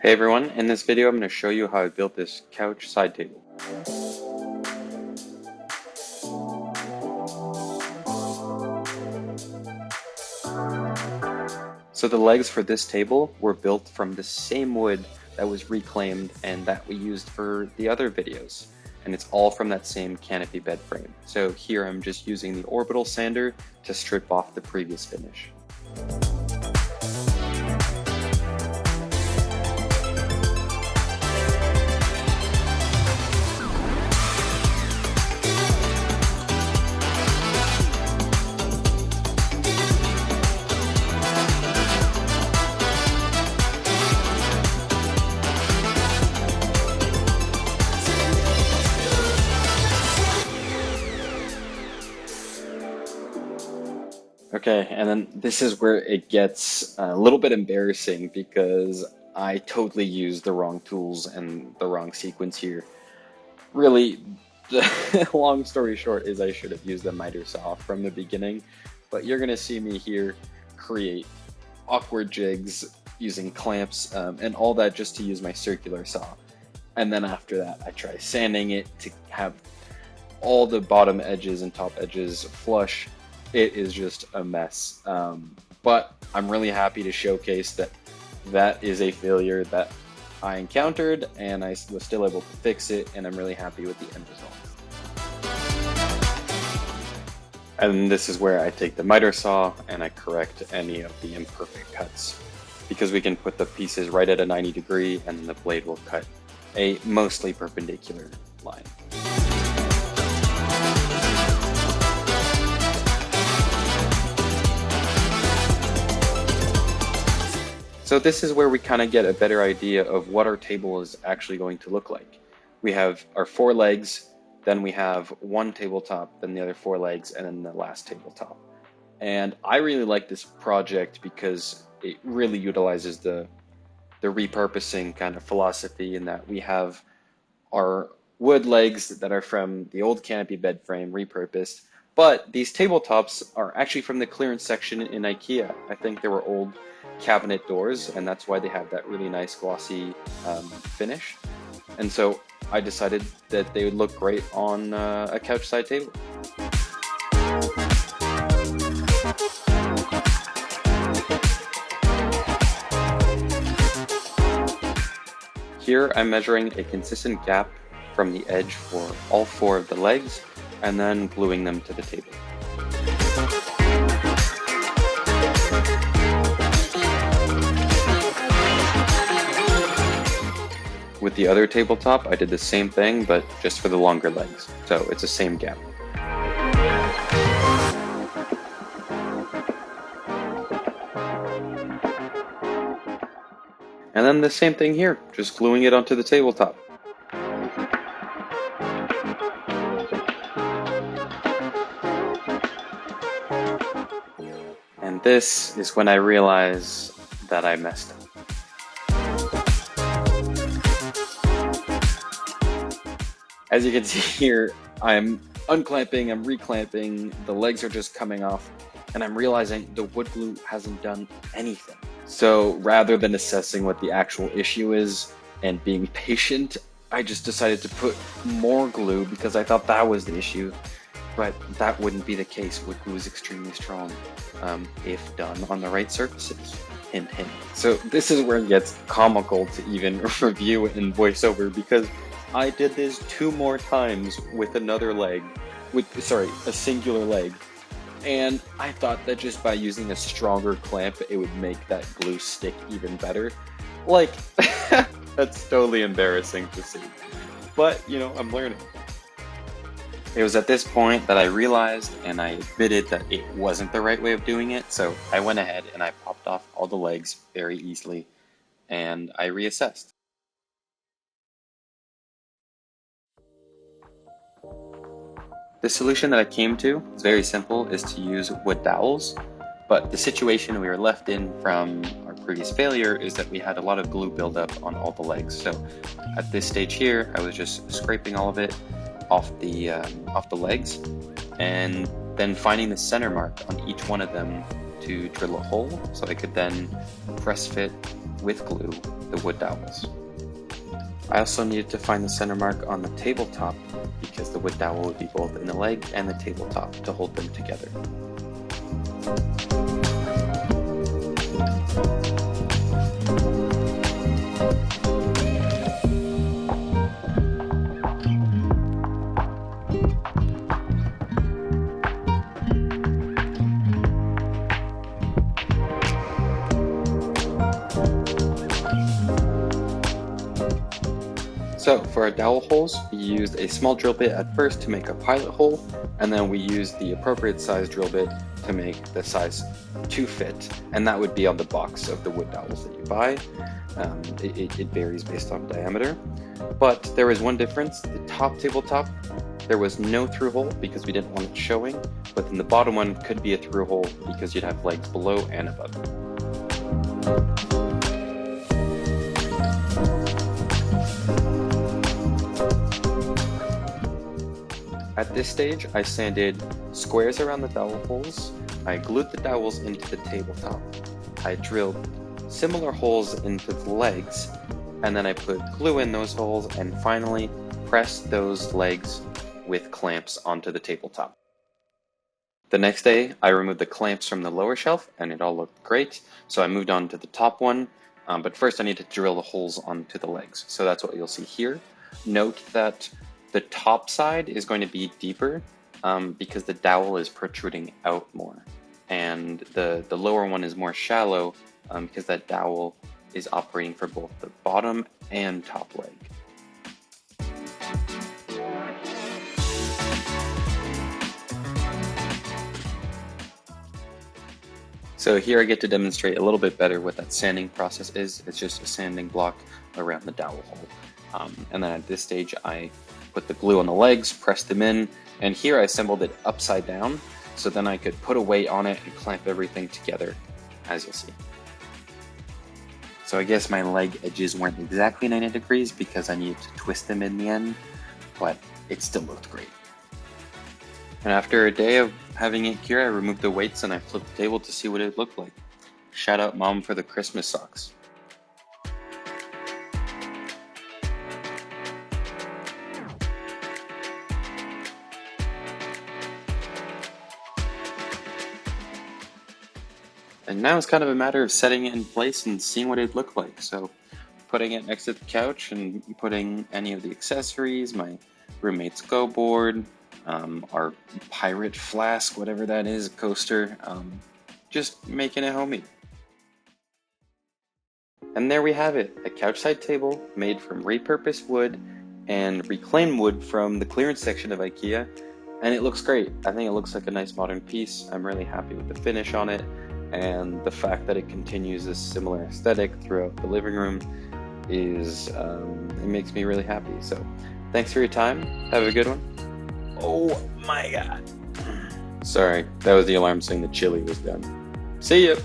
Hey everyone, in this video I'm going to show you how I built this couch side table. So the legs for this table were built from the same wood that was reclaimed and that we used for the other videos. And it's all from that same canopy bed frame. So here I'm just using the orbital sander to strip off the previous finish. Okay, and then this is where it gets a little bit embarrassing because I totally used the wrong tools and the wrong sequence here. Really, the long story short is I should have used the miter saw from the beginning, but you're gonna see me here create awkward jigs using clamps and all that just to use my circular saw. And then after that, I try sanding it to have all the bottom edges and top edges flush. It is just a mess. But I'm really happy to showcase that that is a failure that I encountered and I was still able to fix it, and I'm really happy with the end result. And this is where I take the miter saw and I correct any of the imperfect cuts, because we can put the pieces right at a 90 degree and the blade will cut a mostly perpendicular line. So this is where we kind of get a better idea of what our table is actually going to look like. We have our 4 legs, then we have one tabletop, then the other 4 legs, and then the last tabletop. And I really like this project because it really utilizes the repurposing kind of philosophy, in that we have our wood legs that are from the old canopy bed frame repurposed, but these tabletops are actually from the clearance section in IKEA. I think they were old cabinet doors, and that's why they have that really nice glossy finish. And so I decided that they would look great on a couch side table. Here I'm measuring a consistent gap from the edge for all 4 of the legs and then gluing them to the table. With the other tabletop, I did the same thing, but just for the longer legs, so it's the same gap. And then the same thing here, just gluing it onto the tabletop. And this is when I realize that I messed up. As you can see here, I'm unclamping, I'm reclamping, the legs are just coming off, and I'm realizing the wood glue hasn't done anything. So rather than assessing what the actual issue is and being patient, I just decided to put more glue because I thought that was the issue. But that wouldn't be the case. Wood glue is extremely strong if done on the right surfaces. Hint, hint. So this is where it gets comical to even review it in voiceover, because I did this 2 more times with another leg, a singular leg. And I thought that just by using a stronger clamp, it would make that glue stick even better. Like, that's totally embarrassing to see. But, you know, I'm learning. It was at this point that I realized and I admitted that it wasn't the right way of doing it. So I went ahead and I popped off all the legs very easily and I reassessed. The solution that I came to is very simple, is to use wood dowels, but the situation we were left in from our previous failure is that we had a lot of glue buildup on all the legs. So at this stage here, I was just scraping all of it off the legs, and then finding the center mark on each one of them to drill a hole so I could then press fit with glue the wood dowels. I also needed to find the center mark on the tabletop because the wood dowel would be both in the leg and the tabletop to hold them together. So for our dowel holes, we used a small drill bit at first to make a pilot hole, and then we used the appropriate size drill bit to make the size to fit, and that would be on the box of the wood dowels that you buy. It varies based on diameter, but there is one difference. The top tabletop, there was no through hole because we didn't want it showing, but then the bottom one could be a through hole because you'd have legs below and above. At this stage, I sanded squares around the dowel holes, I glued the dowels into the tabletop, I drilled similar holes into the legs, and then I put glue in those holes and finally pressed those legs with clamps onto the tabletop. The next day, I removed the clamps from the lower shelf and it all looked great, so I moved on to the top one, but first I need to drill the holes onto the legs, so that's what you'll see here. Note that the top side is going to be deeper because the dowel is protruding out more, and the lower one is more shallow because that dowel is operating for both the bottom and top leg. So here I get to demonstrate a little bit better what that sanding process is. It's just a sanding block around the dowel hole. And then at this stage I put the glue on the legs, pressed them in, and here I assembled it upside down so then I could put a weight on it and clamp everything together, as you'll see. So I guess my leg edges weren't exactly 90 degrees because I needed to twist them in the end, but it still looked great. And after a day of having it here, I removed the weights and I flipped the table to see what it looked like. Shout out Mom for the Christmas socks. And now it's kind of a matter of setting it in place and seeing what it looked like. So putting it next to the couch and putting any of the accessories, my roommate's go board, our pirate flask, whatever that is, coaster, just making it homey. And there we have it, a couchside table made from repurposed wood and reclaimed wood from the clearance section of IKEA, and it looks great. I think it looks like a nice modern piece. I'm really happy with the finish on it, and the fact that it continues this similar aesthetic throughout the living room is, it makes me really happy. So thanks for your time, have a good one. Oh my god. Sorry, that was the alarm saying the chili was done. See ya!